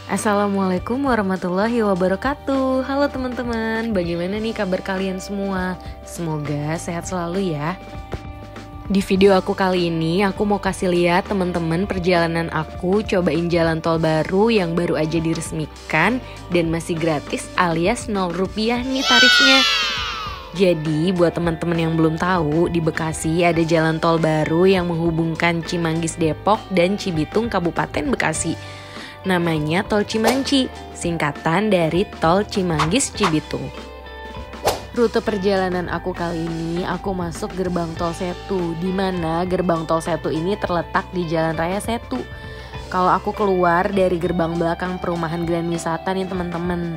Assalamualaikum warahmatullahi wabarakatuh. Halo teman-teman, bagaimana nih kabar kalian semua? Semoga sehat selalu ya. Di video aku kali ini, aku mau kasih lihat teman-teman perjalanan aku cobain jalan tol baru yang baru aja diresmikan dan masih gratis alias 0 rupiah nih tarifnya. Jadi buat teman-teman yang belum tahu, di Bekasi ada jalan tol baru yang menghubungkan Cimanggis Depok dan Cibitung Kabupaten Bekasi. Namanya Tol Cimanci, singkatan dari Tol Cimanggis Cibitung. Rute perjalanan aku kali ini, aku masuk gerbang tol Setu, di mana gerbang tol Setu ini terletak di Jalan Raya Setu. Kalau aku keluar dari gerbang belakang perumahan Grand Wisata nih teman-teman,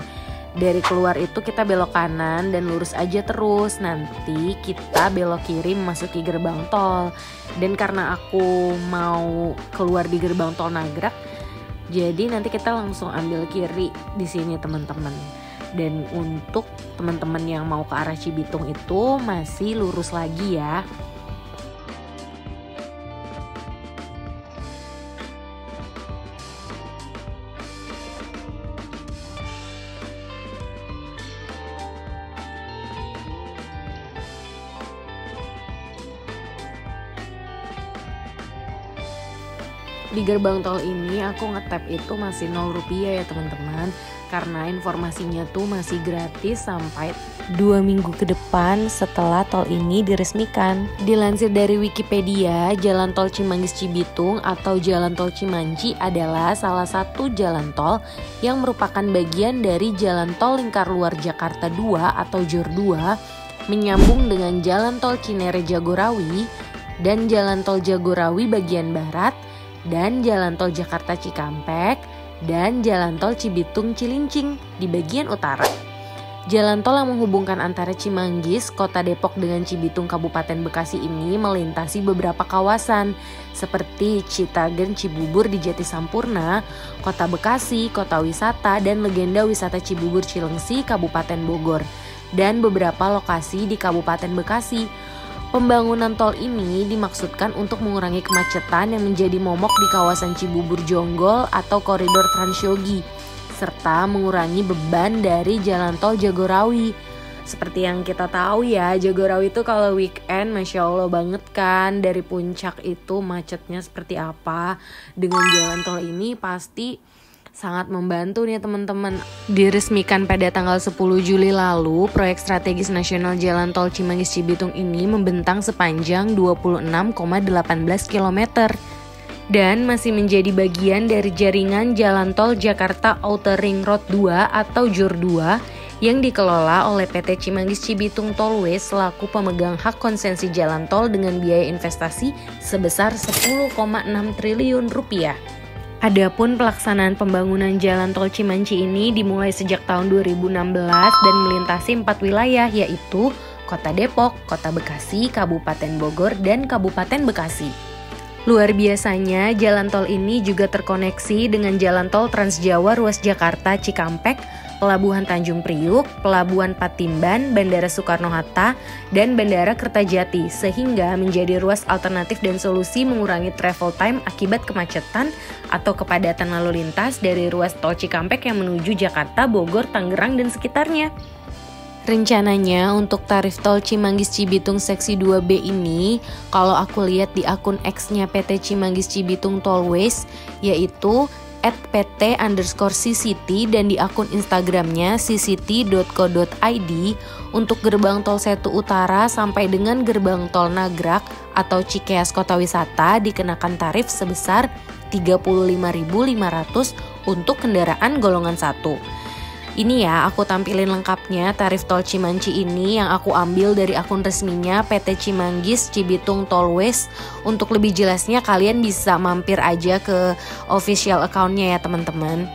dari keluar itu kita belok kanan dan lurus aja terus. Nanti kita belok kiri memasuki gerbang tol. Dan karena aku mau keluar di gerbang tol Nagrag, jadi nanti kita langsung ambil kiri di sini teman-teman. Dan untuk teman-teman yang mau ke arah Cibitung itu masih lurus lagi ya. Di gerbang tol ini aku ngetap itu masih 0 rupiah ya teman-teman, karena informasinya tuh masih gratis sampai 2 minggu ke depan setelah tol ini diresmikan. Dilansir dari Wikipedia, Jalan Tol Cimanggis Cibitung atau Jalan Tol Cimanci adalah salah satu jalan tol yang merupakan bagian dari Jalan Tol Lingkar Luar Jakarta 2 atau JOR 2, menyambung dengan Jalan Tol Cinere Jagorawi dan Jalan Tol Jagorawi bagian barat, dan Jalan Tol Jakarta Cikampek, dan Jalan Tol Cibitung Cilincing di bagian utara. Jalan tol yang menghubungkan antara Cimanggis, Kota Depok dengan Cibitung Kabupaten Bekasi ini melintasi beberapa kawasan seperti Citagen Cibubur di Jatisampurna, Kota Bekasi, Kota Wisata, dan Legenda Wisata Cibubur Cilengsi Kabupaten Bogor, dan beberapa lokasi di Kabupaten Bekasi. Pembangunan tol ini dimaksudkan untuk mengurangi kemacetan yang menjadi momok di kawasan Cibubur Jonggol atau koridor Transyogi, serta mengurangi beban dari jalan tol Jagorawi. Seperti yang kita tahu ya, Jagorawi itu kalau weekend Masya Allah banget kan, dari puncak itu macetnya seperti apa. Dengan jalan tol ini pasti sangat membantu nih teman-teman. Diresmikan pada tanggal 10 Juli lalu, proyek strategis nasional Jalan Tol Cimanggis Cibitung ini membentang sepanjang 26,18 km dan masih menjadi bagian dari jaringan Jalan Tol Jakarta Outer Ring Road 2 atau JOR 2 yang dikelola oleh PT Cimanggis Cibitung Tollways selaku pemegang hak konsensi jalan tol dengan biaya investasi sebesar 10,6 triliun rupiah. Adapun pelaksanaan pembangunan Jalan Tol Cimanci ini dimulai sejak tahun 2016 dan melintasi 4 wilayah, yaitu Kota Depok, Kota Bekasi, Kabupaten Bogor, dan Kabupaten Bekasi. Luar biasanya, jalan tol ini juga terkoneksi dengan Jalan Tol Trans Jawa ruas Jakarta Cikampek, Pelabuhan Tanjung Priuk, Pelabuhan Patimban, Bandara Soekarno-Hatta, dan Bandara Kertajati, sehingga menjadi ruas alternatif dan solusi mengurangi travel time akibat kemacetan atau kepadatan lalu lintas dari ruas tol Cikampek yang menuju Jakarta, Bogor, Tangerang, dan sekitarnya. Rencananya untuk tarif tol Cimanggis Cibitung seksi 2B ini, kalau aku lihat di akun X-nya PT Cimanggis Cibitung Tollways, yaitu @pt_CCT, dan di akun Instagramnya cct.co.id, untuk gerbang tol Setu Utara sampai dengan gerbang tol Nagrag atau Cikeas Kota Wisata dikenakan tarif sebesar 35.500 untuk kendaraan golongan 1. Ini ya, aku tampilin lengkapnya tarif tol Cimanci ini yang aku ambil dari akun resminya PT Cimanggis Cibitung Tollways. Untuk lebih jelasnya kalian bisa mampir aja ke official account-nya ya teman-teman.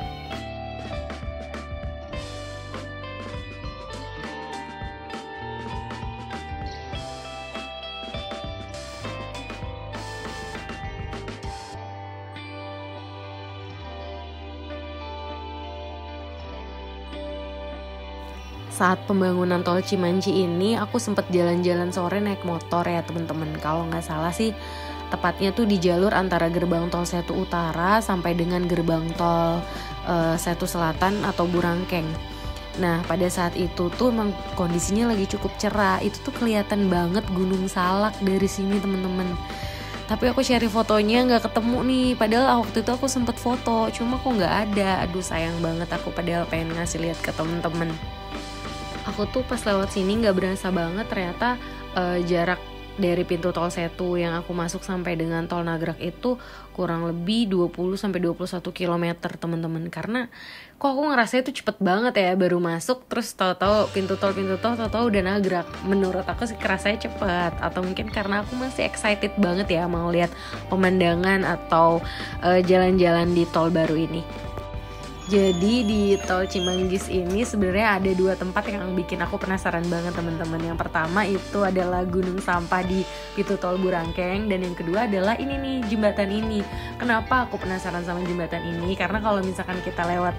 Saat pembangunan tol Cimanci ini aku sempat jalan-jalan sore naik motor ya teman-teman. Kalau nggak salah sih tepatnya tuh di jalur antara gerbang tol Setu Utara sampai dengan gerbang tol Setu Selatan atau Burangkeng. Nah pada saat itu tuh emang kondisinya lagi cukup cerah, itu tuh kelihatan banget Gunung Salak dari sini temen-temen. Tapi aku cari fotonya nggak ketemu nih, padahal waktu itu aku sempet foto, cuma kok nggak ada. Aduh sayang banget, aku padahal pengen ngasih lihat ke temen-temen. Aku tuh pas lewat sini nggak berasa banget ternyata jarak dari pintu tol Setu yang aku masuk sampai dengan tol Nagrag itu kurang lebih 20-21 km teman-teman. Karena kok aku ngerasa itu cepet banget ya, baru masuk terus tahu-tahu pintu tol tahu-tahu udah Nagrag. Menurut aku sih kerasanya cepet, atau mungkin karena aku masih excited banget ya mau lihat pemandangan atau jalan-jalan di tol baru ini. Jadi di tol Cimanggis ini sebenarnya ada 2 tempat yang bikin aku penasaran banget teman-teman. Yang pertama itu adalah gunung sampah di pintu tol Burangkeng, dan yang kedua adalah ini nih, jembatan ini. Kenapa aku penasaran sama jembatan ini? Karena kalau misalkan kita lewat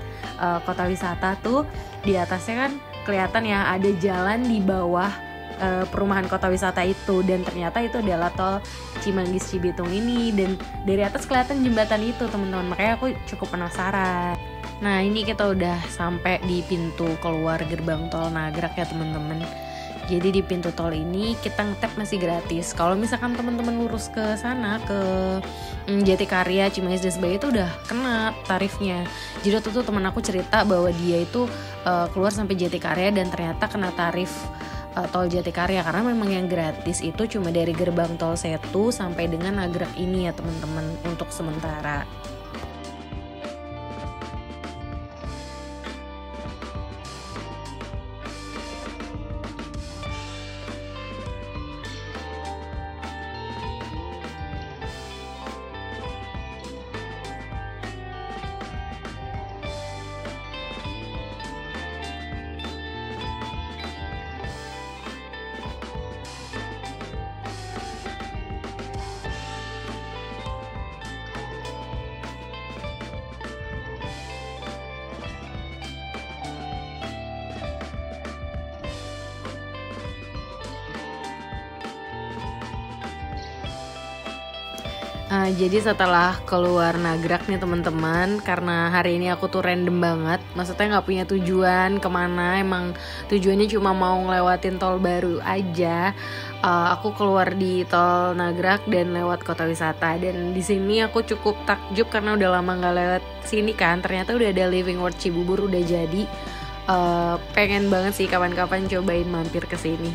kota wisata tuh, di atasnya kan kelihatan ya ada jalan di bawah perumahan kota wisata itu, dan ternyata itu adalah tol Cimanggis Cibitung ini, dan dari atas kelihatan jembatan itu teman-teman. Makanya aku cukup penasaran. Nah ini kita udah sampai di pintu keluar gerbang tol Nagrag ya teman-teman. Jadi di pintu tol ini kita ngetap masih gratis. Kalau misalkan teman-teman lurus ke sana ke Jatikarya, Cimanggis dan sebagainya itu udah kena tarifnya. Jadi waktu itu teman aku cerita bahwa dia itu keluar sampai Jatikarya dan ternyata kena tarif tol Jatikarya, karena memang yang gratis itu cuma dari gerbang tol Setu sampai dengan Nagrag ini ya teman-teman untuk sementara. Jadi setelah keluar Nagrag nih teman-teman, karena hari ini aku tuh random banget, maksudnya nggak punya tujuan kemana, emang tujuannya cuma mau ngelewatin tol baru aja. Aku keluar di tol Nagrag dan lewat kota wisata, dan di sini aku cukup takjub karena udah lama nggak lewat sini kan. Ternyata udah ada Living World Cibubur udah jadi. Pengen banget sih kapan-kapan cobain mampir ke sini.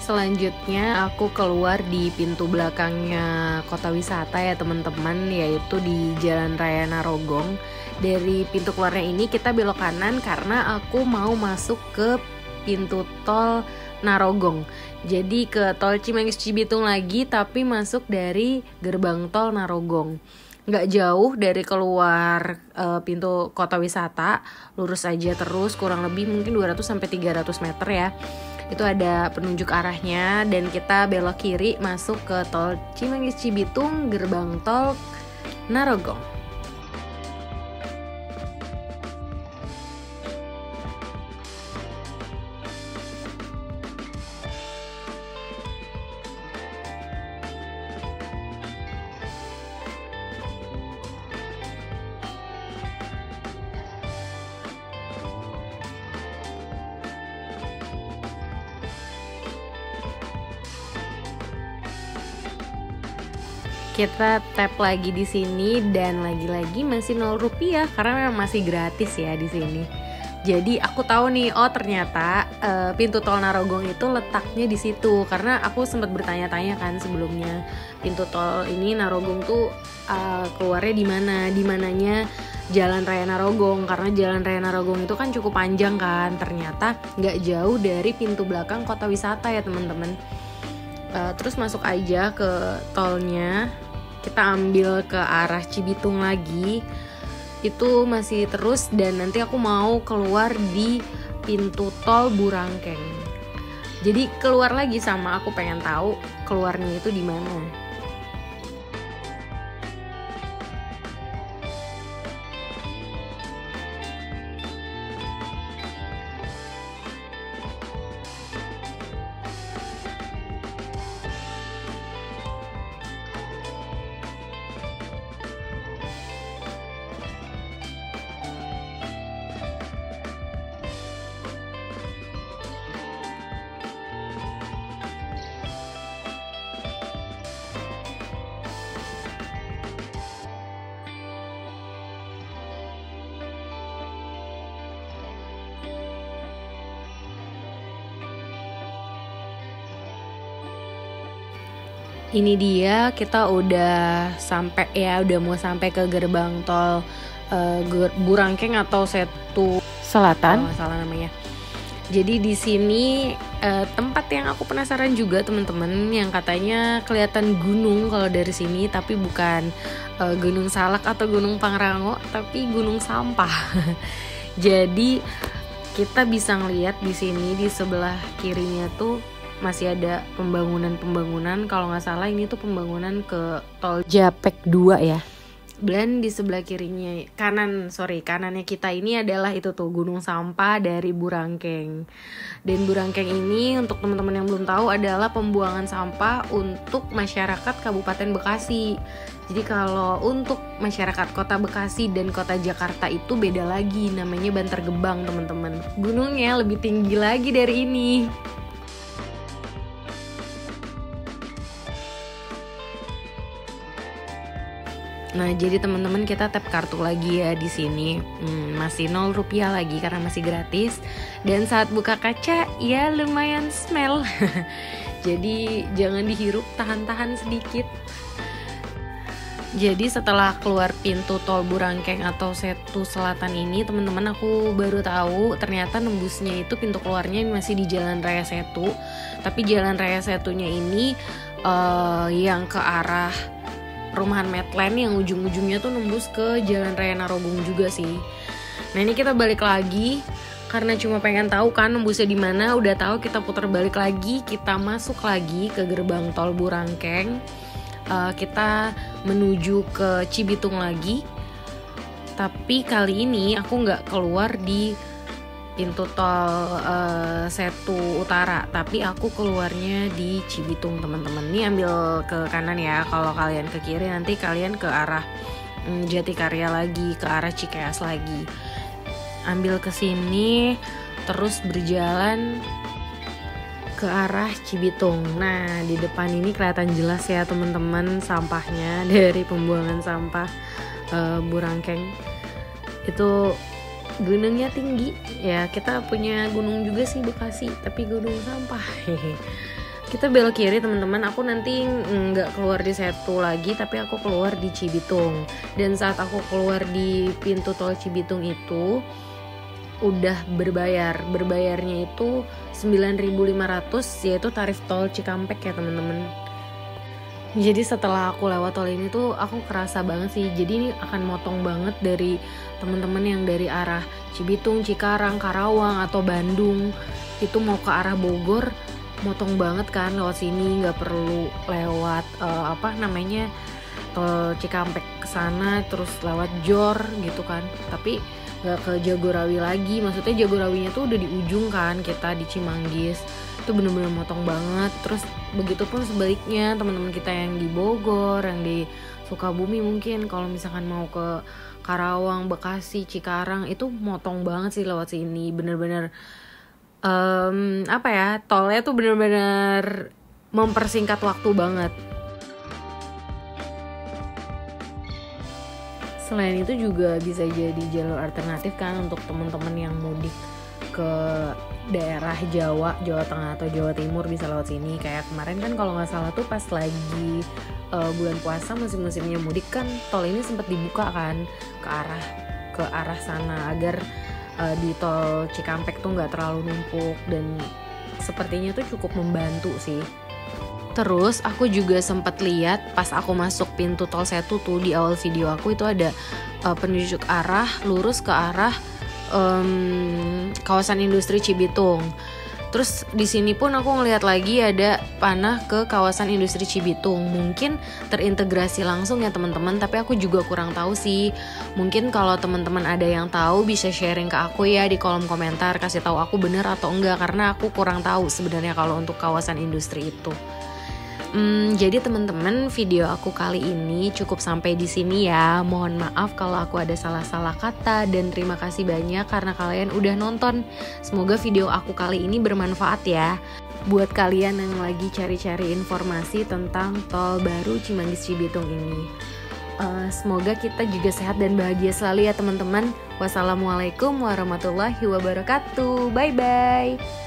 Selanjutnya aku keluar di pintu belakangnya kota wisata ya teman-teman, yaitu di Jalan Raya Narogong. Dari pintu keluarnya ini kita belok kanan karena aku mau masuk ke pintu tol Narogong. Jadi ke tol Cimanggis Cibitung lagi, tapi masuk dari gerbang tol Narogong. Nggak jauh dari keluar pintu kota wisata, lurus aja terus kurang lebih mungkin 200-300 meter ya. Itu ada penunjuk arahnya, dan kita belok kiri masuk ke tol Cimanggis Cibitung gerbang tol Narogong. Kita tap lagi di sini dan lagi-lagi masih 0 rupiah karena memang masih gratis ya di sini. Jadi aku tahu nih, oh ternyata pintu tol Narogong itu letaknya di situ, karena aku sempat bertanya-tanya kan sebelumnya, pintu tol ini Narogong tuh keluarnya di mana? Di mananya Jalan Raya Narogong, karena Jalan Raya Narogong itu kan cukup panjang kan. Ternyata nggak jauh dari pintu belakang kota wisata ya teman-teman. Terus masuk aja ke tolnya. Kita ambil ke arah Cibitung lagi, itu masih terus, dan nanti aku mau keluar di pintu tol Burangkeng. Jadi keluar lagi, sama aku pengen tahu keluarnya itu di mana. Ini dia kita udah sampai ya, udah mau sampai ke gerbang tol Burangkeng atau Setu Selatan, kalau nggak salah namanya. Jadi di sini tempat yang aku penasaran juga teman-teman, yang katanya kelihatan gunung kalau dari sini, tapi bukan Gunung Salak atau Gunung Pangrango, tapi gunung sampah. Jadi kita bisa ngelihat di sini di sebelah kirinya tuh masih ada pembangunan. Kalau nggak salah ini tuh pembangunan ke tol Japek 2 ya. Dan di sebelah kirinya kanannya kita ini adalah itu tuh gunung sampah dari Burangkeng. Dan Burangkeng ini untuk teman-teman yang belum tahu adalah pembuangan sampah untuk masyarakat Kabupaten Bekasi. Jadi kalau untuk masyarakat Kota Bekasi dan Kota Jakarta itu beda lagi, namanya Bantar Gebang teman-teman. Gunungnya lebih tinggi lagi dari ini. Nah, jadi teman-teman kita tap kartu lagi ya di sini. Masih 0 rupiah lagi karena masih gratis. Dan saat buka kaca ya lumayan smell. Jadi jangan dihirup, tahan-tahan sedikit. Jadi setelah keluar pintu tol Burangkeng atau Setu Selatan ini, teman-teman, aku baru tahu ternyata nembusnya itu pintu keluarnya masih di Jalan Raya Setu. Tapi Jalan Raya Setunya ini yang ke arah perumahan Medland yang ujung-ujungnya tuh nembus ke Jalan Raya Narogong juga sih. Nah, ini kita balik lagi karena cuma pengen tahu kan nembusnya di mana. Udah tahu, kita putar balik lagi, kita masuk lagi ke gerbang tol Burangkeng. Kita menuju ke Cibitung lagi. Tapi kali ini aku nggak keluar di pintu tol Setu Utara, tapi aku keluarnya di Cibitung teman-teman. Ini ambil ke kanan ya, kalau kalian ke kiri nanti kalian ke arah Jatikarya lagi, ke arah Cikeas lagi. Ambil ke sini terus berjalan ke arah Cibitung. Nah, di depan ini kelihatan jelas ya teman-teman sampahnya dari pembuangan sampah Burangkeng. Itu gunungnya tinggi ya, kita punya gunung juga sih Bekasi, tapi gunung sampah. Kita belok kiri teman-teman, aku nanti nggak keluar di Setu lagi, tapi aku keluar di Cibitung. Dan saat aku keluar di pintu tol Cibitung itu udah berbayarnya itu 9.500, yaitu tarif tol Cikampek ya teman-teman. Jadi setelah aku lewat tol ini tuh aku kerasa banget sih, jadi ini akan motong banget dari teman-teman yang dari arah Cibitung, Cikarang, Karawang atau Bandung itu mau ke arah Bogor, motong banget kan lewat sini, nggak perlu lewat tol Cikampek ke sana terus lewat Jor gitu kan, tapi nggak ke Jagorawi lagi. Maksudnya Jagorawinya tuh udah di ujung kan, kita di Cimanggis itu bener-bener motong banget. Terus begitupun sebaliknya teman-teman kita yang di Bogor, yang di Sukabumi mungkin kalau misalkan mau ke Karawang, Bekasi, Cikarang itu motong banget sih lewat sini. Bener-bener tolnya tuh bener-bener mempersingkat waktu banget. Selain itu juga bisa jadi jalur alternatif kan untuk teman-teman yang mudik ke daerah Jawa Tengah atau Jawa Timur, bisa lewat sini. Kayak kemarin kan kalau nggak salah tuh pas lagi bulan puasa, musim-musimnya mudik kan, tol ini sempat dibuka kan ke arah sana agar di tol Cikampek tuh nggak terlalu numpuk, dan sepertinya tuh cukup membantu sih. Terus aku juga sempat lihat pas aku masuk pintu tol Setu tuh di awal video aku itu ada penunjuk arah lurus ke arah kawasan industri Cibitung. Terus di sini pun aku ngelihat lagi ada panah ke kawasan industri Cibitung. Mungkin terintegrasi langsung ya teman-teman, tapi aku juga kurang tahu sih. Mungkin kalau teman-teman ada yang tahu bisa sharing ke aku ya di kolom komentar, kasih tahu aku bener atau enggak, karena aku kurang tahu sebenarnya kalau untuk kawasan industri itu. Jadi teman-teman, video aku kali ini cukup sampai di sini ya. Mohon maaf kalau aku ada salah-salah kata, dan terima kasih banyak karena kalian udah nonton. Semoga video aku kali ini bermanfaat ya buat kalian yang lagi cari-cari informasi tentang tol baru Cimanggis Cibitung ini. Semoga kita juga sehat dan bahagia selalu ya teman-teman. Wassalamualaikum warahmatullahi wabarakatuh. Bye bye.